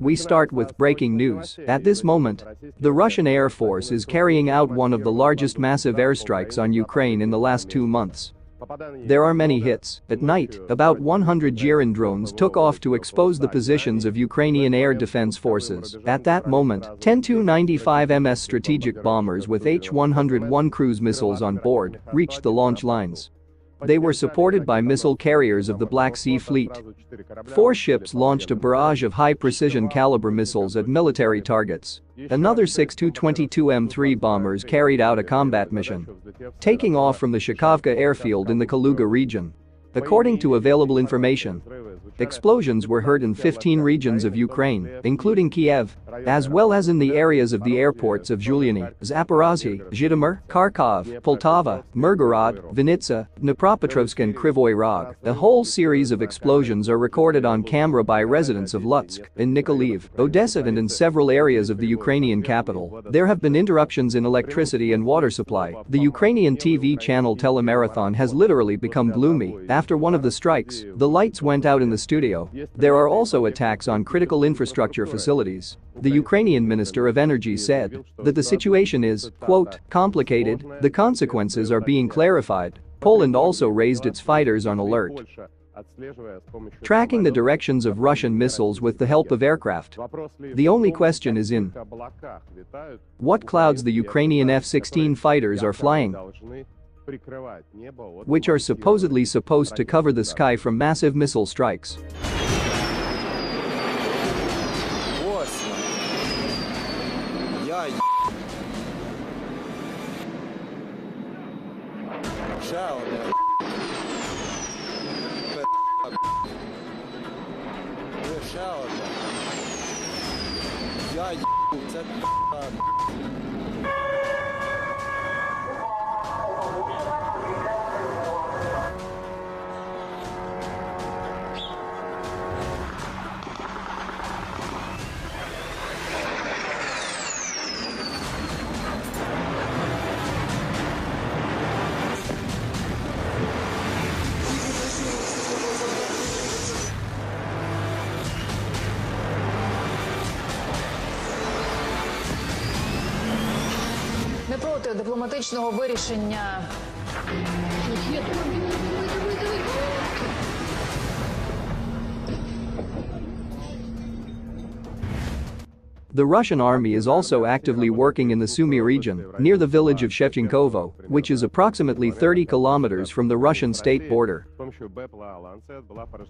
We start with breaking news. At this moment, the Russian Air Force is carrying out one of the largest massive airstrikes on Ukraine in the last 2 months. There are many hits. At night, about 100 Geran drones took off to expose the positions of Ukrainian air defense forces. At that moment, 10 Tu-95 MS strategic bombers with H-101 cruise missiles on board reached the launch lines. They were supported by missile carriers of the Black Sea Fleet. 4 ships launched a barrage of high-precision caliber missiles at military targets. Another 6 Tu-22M3 bombers carried out a combat mission, taking off from the Shakhovka airfield in the Kaluga region. According to available information, explosions were heard in 15 regions of Ukraine, including Kiev, as well as in the areas of the airports of Zhuliany, Zaporozhye, Zhytomyr, Kharkov, Poltava, Mirgorod, Vinnytsia, Dnipropetrovsk and Kryvyi Rog. A whole series of explosions are recorded on camera by residents of Lutsk, in Nikolaev, Odessa and in several areas of the Ukrainian capital. There have been interruptions in electricity and water supply. The Ukrainian TV channel Telemarathon has literally become gloomy. After one of the strikes, the lights went out in the studio. There are also attacks on critical infrastructure facilities. The Ukrainian Minister of Energy said that the situation is, quote, complicated, the consequences are being clarified. Poland also raised its fighters on alert, tracking the directions of Russian missiles with the help of aircraft. The only question is in what clouds the Ukrainian F-16 fighters are flying, which are supposedly supposed to cover the sky from massive missile strikes. Не проти дипломатичного вирішення. The Russian army is also actively working in the Sumy region, near the village of Shevchenkovo, which is approximately 30 kilometers from the Russian state border.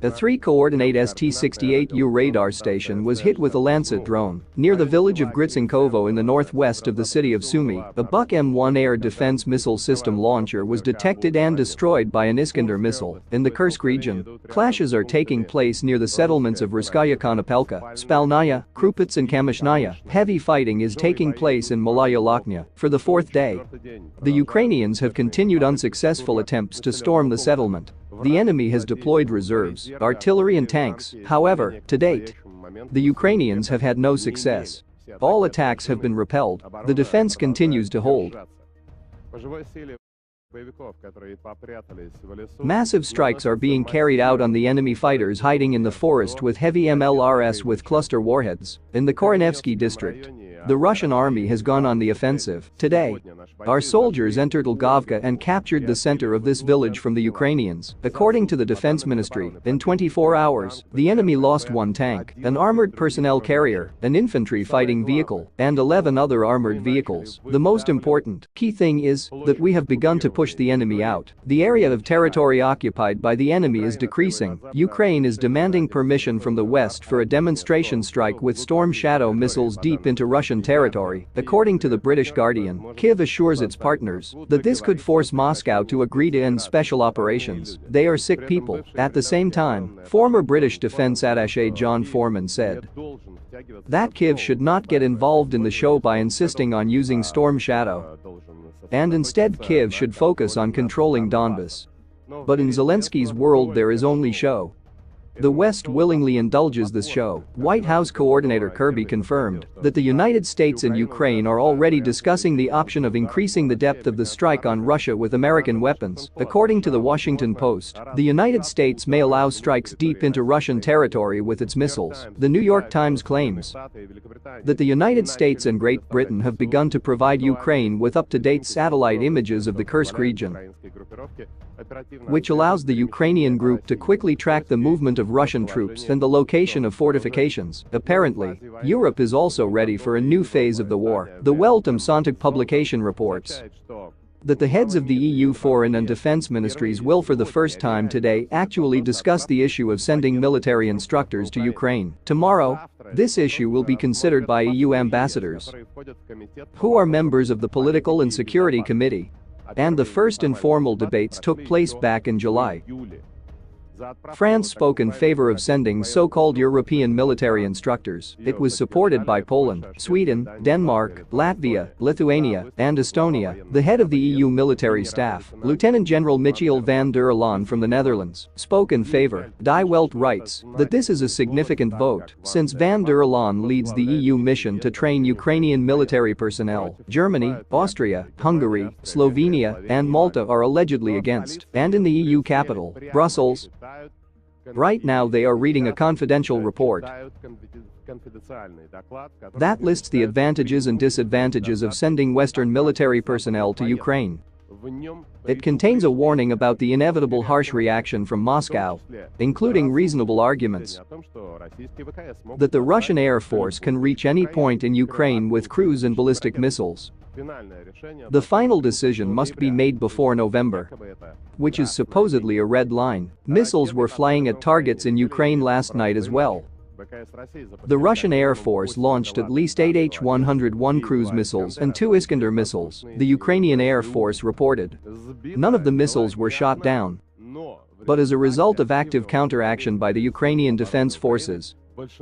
A 3-coordinate ST-68U radar station was hit with a Lancet drone near the village of Gritsenkovo in the northwest of the city of Sumy. A Buk M1 air defense missile system launcher was detected and destroyed by an Iskander missile. In the Kursk region, clashes are taking place near the settlements of Ruskaya Konopelka, Spalnaya, Krupets and Kamyshnaya. Heavy fighting is taking place in Malaya Lokhnya for the 4th day. The Ukrainians have continued unsuccessful attempts to storm the settlement. The enemy has deployed reserves, artillery and tanks. However, to date, the Ukrainians have had no success. All attacks have been repelled. The defense continues to hold. Massive strikes are being carried out on the enemy fighters hiding in the forest with heavy MLRS with cluster warheads. In the Koronevsky district, the Russian army has gone on the offensive. Today, our soldiers entered Lgovka and captured the center of this village from the Ukrainians. According to the Defense Ministry, in 24 hours, the enemy lost 1 tank, an armored personnel carrier, an infantry fighting vehicle, and 11 other armored vehicles. The most important key thing is that we have begun to push the enemy out. The area of territory occupied by the enemy is decreasing. Ukraine is demanding permission from the West for a demonstration strike with Storm Shadow missiles deep into Russian territory. According to the British Guardian, Kyiv assures its partners that this could force Moscow to agree to end special operations. They are sick people. At the same time, former British Defense Attaché John Foreman said that Kyiv should not get involved in the show by insisting on using Storm Shadow, and instead Kyiv should focus on controlling Donbas. But in Zelensky's world there is only show. The West willingly indulges this show. White House Coordinator Kirby confirmed that the United States and Ukraine are already discussing the option of increasing the depth of the strike on Russia with American weapons. According to the Washington Post, the United States may allow strikes deep into Russian territory with its missiles. The New York Times claims that the United States and Great Britain have begun to provide Ukraine with up-to-date satellite images of the Kursk region, which allows the Ukrainian group to quickly track the movement of Russian troops and the location of fortifications. Apparently, Europe is also ready for a new phase of the war. The Welt-am-Sonntag publication reports that the heads of the EU foreign and defense ministries will for the first time today actually discuss the issue of sending military instructors to Ukraine. Tomorrow, this issue will be considered by EU ambassadors, who are members of the Political and Security Committee, and the first informal debates took place back in July. France spoke in favor of sending so-called European military instructors. It was supported by Poland, Sweden, Denmark, Latvia, Lithuania, and Estonia. The head of the EU military staff, Lieutenant General Michiel van der Laan from the Netherlands, spoke in favor. Die Welt writes that this is a significant vote since van der Laan leads the EU mission to train Ukrainian military personnel. Germany, Austria, Hungary, Slovenia, and Malta are allegedly against. And in the EU capital, Brussels, right now they are reading a confidential report that lists the advantages and disadvantages of sending Western military personnel to Ukraine. It contains a warning about the inevitable harsh reaction from Moscow, including reasonable arguments that the Russian Air Force can reach any point in Ukraine with cruise and ballistic missiles. The final decision must be made before November, which is supposedly a red line. Missiles were flying at targets in Ukraine last night as well. The Russian Air Force launched at least 8 H-101 cruise missiles and 2 Iskander missiles, the Ukrainian Air Force reported. None of the missiles were shot down, but as a result of active counteraction by the Ukrainian Defense Forces,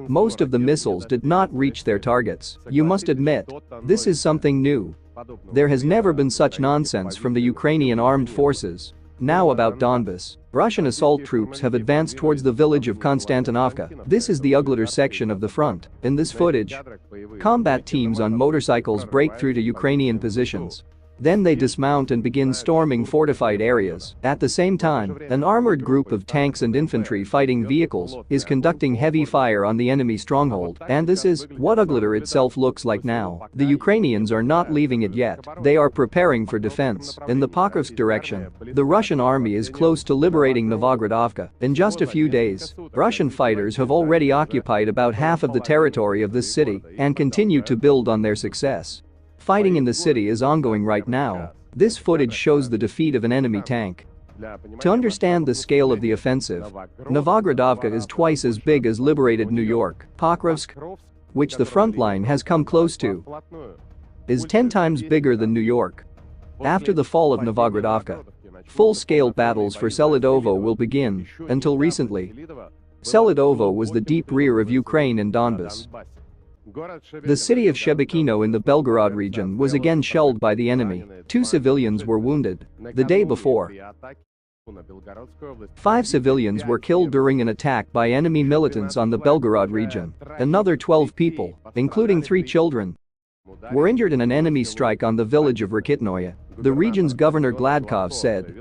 most of the missiles did not reach their targets. You must admit, this is something new. There has never been such nonsense from the Ukrainian armed forces. Now about Donbas. Russian assault troops have advanced towards the village of Konstantinovka. This is the Ugleder section of the front. In this footage, combat teams on motorcycles break through to Ukrainian positions. Then they dismount and begin storming fortified areas. At the same time, an armored group of tanks and infantry fighting vehicles is conducting heavy fire on the enemy stronghold. And this is what Ugleder itself looks like now. The Ukrainians are not leaving it yet. They are preparing for defense. In the Pokrovsk direction, the Russian army is close to liberating Novogradovka. In just a few days, Russian fighters have already occupied about half of the territory of this city and continue to build on their success. Fighting in the city is ongoing right now. This footage shows the defeat of an enemy tank. To understand the scale of the offensive, Novogradovka is twice as big as liberated New York. Pokrovsk, which the front line has come close to, is 10 times bigger than New York. After the fall of Novogradovka, full-scale battles for Seledovo will begin. Until recently, Seledovo was the deep rear of Ukraine in Donbas. The city of Shebekino in the Belgorod region was again shelled by the enemy. 2 civilians were wounded. The day before, 5 civilians were killed during an attack by enemy militants on the Belgorod region. Another 12 people, including 3 children, were injured in an enemy strike on the village of Rakitnoye. The region's governor Gladkov said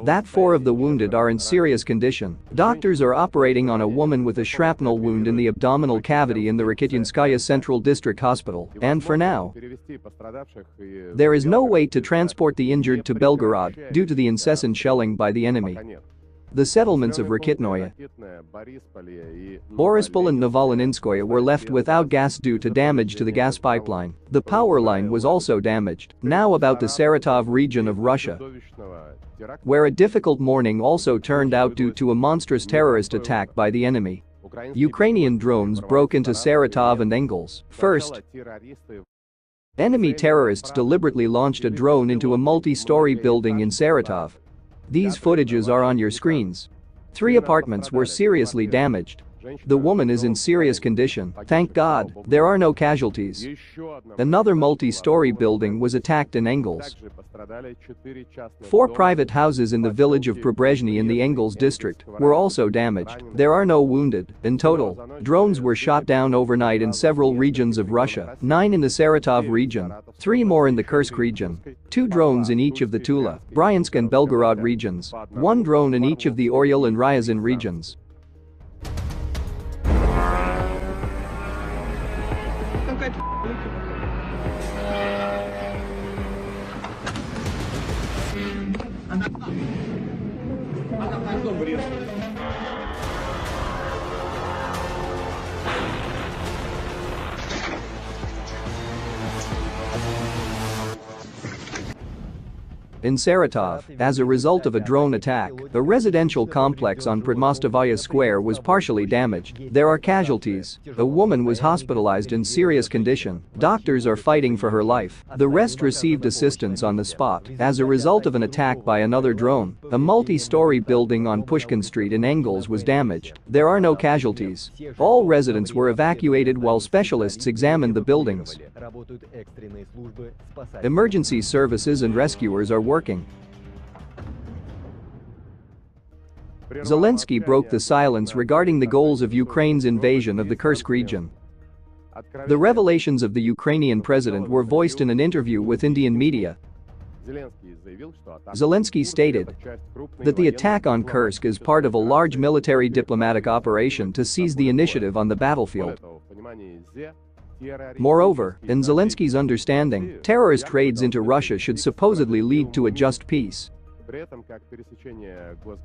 that 4 of the wounded are in serious condition. Doctors are operating on a woman with a shrapnel wound in the abdominal cavity in the Rakityanskaya Central District Hospital. And for now, there is no way to transport the injured to Belgorod due to the incessant shelling by the enemy. The settlements of Rakitnoye, Borispol and Novolininskoye were left without gas due to damage to the gas pipeline. The power line was also damaged. Now about the Saratov region of Russia, where a difficult morning also turned out due to a monstrous terrorist attack by the enemy. Ukrainian drones broke into Saratov and Engels. First, enemy terrorists deliberately launched a drone into a multi-story building in Saratov. These footages are on your screens. 3 apartments were seriously damaged. The woman is in serious condition. Thank God, there are no casualties. Another multi-story building was attacked in Engels. 4 private houses in the village of Prebrezhny in the Engels district were also damaged. There are no wounded. In total, drones were shot down overnight in several regions of Russia, 9 in the Saratov region, 3 more in the Kursk region, 2 drones in each of the Tula, Bryansk and Belgorod regions, 1 drone in each of the Oryol and Ryazan regions. In Saratov, as a result of a drone attack, a residential complex on Predmostovaya Square was partially damaged. There are casualties. A woman was hospitalized in serious condition. Doctors are fighting for her life. The rest received assistance on the spot. As a result of an attack by another drone, a multi-story building on Pushkin Street in Engels was damaged. There are no casualties. All residents were evacuated while specialists examined the buildings. Emergency services and rescuers are working. Zelensky broke the silence regarding the goals of Ukraine's invasion of the Kursk region. The revelations of the Ukrainian president were voiced in an interview with Indian media. Zelensky stated that the attack on Kursk is part of a large military diplomatic operation to seize the initiative on the battlefield. Moreover, in Zelensky's understanding, terrorist raids into Russia should supposedly lead to a just peace.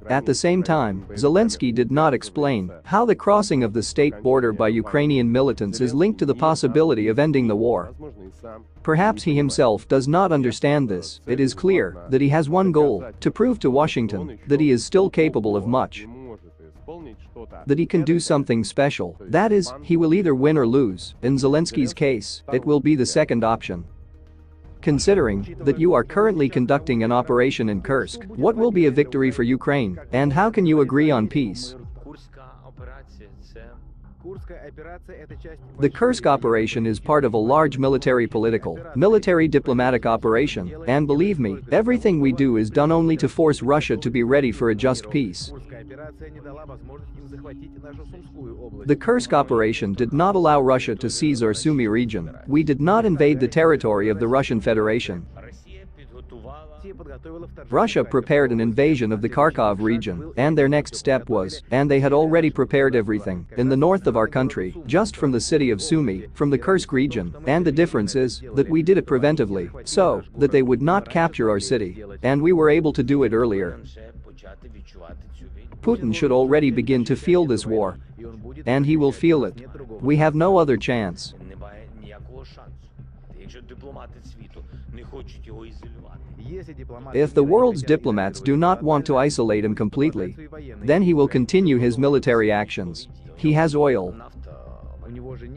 At the same time, Zelensky did not explain how the crossing of the state border by Ukrainian militants is linked to the possibility of ending the war. Perhaps he himself does not understand this. It is clear that he has one goal: to prove to Washington that he is still capable of much. That he can do something special. That is, he will either win or lose. In Zelensky's case, it will be the second option. Considering that you are currently conducting an operation in Kursk, what will be a victory for Ukraine, and how can you agree on peace? The Kursk operation is part of a large military diplomatic operation, and believe me, everything we do is done only to force Russia to be ready for a just peace. The Kursk operation did not allow Russia to seize our Sumy region. We did not invade the territory of the Russian Federation. Russia prepared an invasion of the Kharkov region, and their next step was, and they had already prepared everything, in the north of our country, just from the city of Sumy, from the Kursk region, and the difference is that we did it preventively, so that they would not capture our city, and we were able to do it earlier. Putin should already begin to feel this war, and he will feel it. We have no other chance. If the world's diplomats do not want to isolate him completely, then he will continue his military actions. He has oil.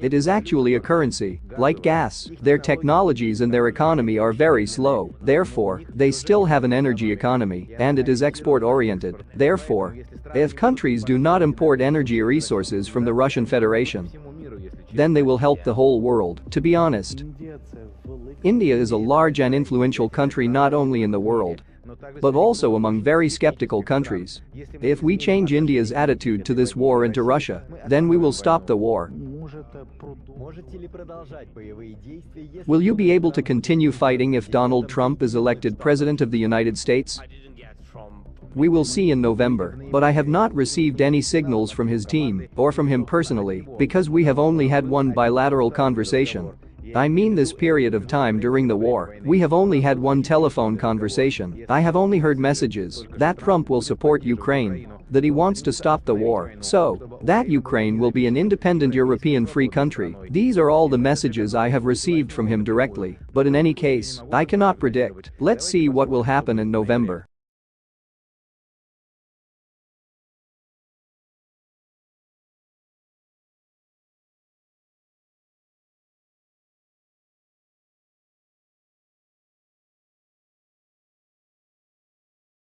It is actually a currency, like gas. Their technologies and their economy are very slow. Therefore, they still have an energy economy, and it is export-oriented. Therefore, if countries do not import energy resources from the Russian Federation, then they will help the whole world. To be honest, India is a large and influential country not only in the world, but also among very skeptical countries. If we change India's attitude to this war into Russia, then we will stop the war. Will you be able to continue fighting if Donald Trump is elected President of the United States? We will see in November, but I have not received any signals from his team or from him personally because we have only had one bilateral conversation. I mean this period of time during the war, we have only had one telephone conversation. I have only heard messages that Trump will support Ukraine, that he wants to stop the war, so that Ukraine will be an independent European free country. These are all the messages I have received from him directly, but in any case, I cannot predict. Let's see what will happen in November.